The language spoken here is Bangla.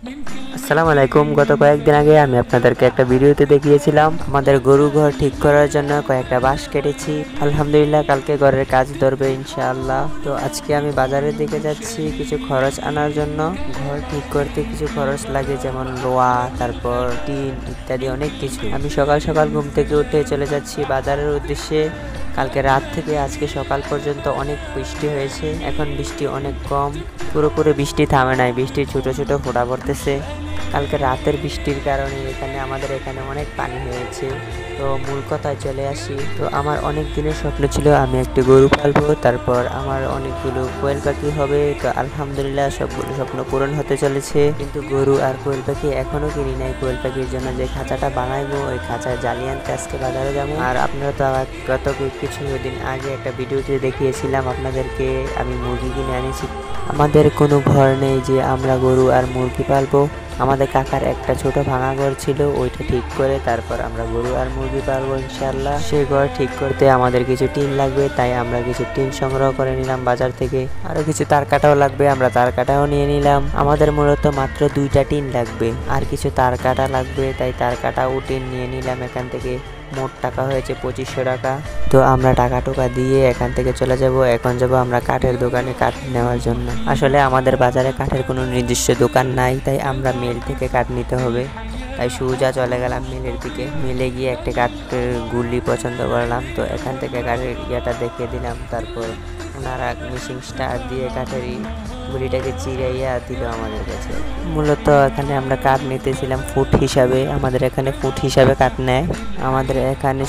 আসসালামু আলাইকুম। গত কয়েকদিন আগে আমি আপনাদেরকে একটা ভিডিওতে দেখিয়েছিলাম আমাদের গরু ঘর ঠিক করার জন্য কয়েকটা বাঁশ কেটেছি। আলহামদুলিল্লাহ কালকে ঘরের কাজ ধরবে ইনশাআল্লাহ। তো আজকে আমি বাজারের দিকে যাচ্ছি কিছু খরচ আনার জন্য। ঘর ঠিক করতে কিছু খরচ লাগে, যেমন লোহা, তারপর টিন ইত্যাদি অনেক কিছু। আমি সকাল সকাল ঘুম থেকে উঠে চলে যাচ্ছি বাজারের উদ্দেশ্যে। কালকে রাত থেকে আজকে সকাল পর্যন্ত অনেক বৃষ্টি হয়েছে, এখন বৃষ্টি অনেক কম, পুরোপুরি বৃষ্টি থামে নাই, বৃষ্টির ছোট ছোট ফোঁটা পড়তেছে। কালকে রাতের বৃষ্টির কারণে আমাদের এখানে অনেক পানি হয়েছে। তো মূল কথায় চলে আসি, তো আমার অনেক দিনের স্বপ্ন ছিল আমি একটি গরু পালবো, তারপর আমার অনেকগুলো কোয়েল পাখি হবে। তো আলহামদুলিল্লাহ সবগুলো স্বপ্ন পূরণ হতে চলেছে, কিন্তু গরু আর কোয়েল পাখি এখনো কিনি নাই। কোয়েল পাখির জন্য যে খাঁচাটা বানাইবো, ওই খাঁচায় জালি আনতে আজকে বাজারে যাবো। আর আপনারা তো গত কিছুদিন আগে একটা ভিডিওতে দেখিয়েছিলাম আপনাদেরকে আমি মুরগি কিনে আনিছি। আমাদের কোনো ঘর নেই যে আমরা গরু আর মুরগি পালবো। আমাদের কাকার একটা ছোট ভাঙা ঘর ছিল, ওইটা ঠিক করে তারপর আমরা গরু আর মুরগি পালবো ইনশাআল্লাহ। সেই ঘর ঠিক করতে আমাদের কিছু টিন লাগবে, তাই আমরা কিছু টিন সংগ্রহ করে নিলাম বাজার থেকে। আরো কিছু তার কাটাও লাগবে, আমরা তার কাটাও নিয়ে নিলাম। আমাদের মূলত মাত্র 2টা টিন লাগবে, আর কিছু তার কাটা লাগবে, তাই তার কাটা ও টিন নিয়ে নিলাম এখান থেকে। মোট টাকা হয়েছে 2500 টাকা। তো আমরা টাকা টোকা দিয়ে এখান থেকে চলে যাব। এখন যাব আমরা কাঠের দোকানে কাঠ নেওয়ার জন্য। আসলে আমাদের বাজারে কাঠের কোনো নির্দিষ্ট দোকান নাই, তাই আমরা মিল থেকে কাঠ নিতে হবে। তাই সোজা চলে গেলাম মিলের দিকে। মিলে গিয়ে একটা কাঠের গুলি পছন্দ করলাম, তো এখান থেকে কাঠের ইয়েটা দেখিয়ে দিলাম। তারপর ওনারা মিশিং স্টার দিয়ে কাঠের গুলিটাকে চিরাইয়া দিল আমাদের কাছে। মূলত এখানে আমরা কাঠ নিতেছিলাম ফুট হিসাবে, আমাদের এখানে ফুট হিসাবে কাঠ নেয়। আমাদের এখানে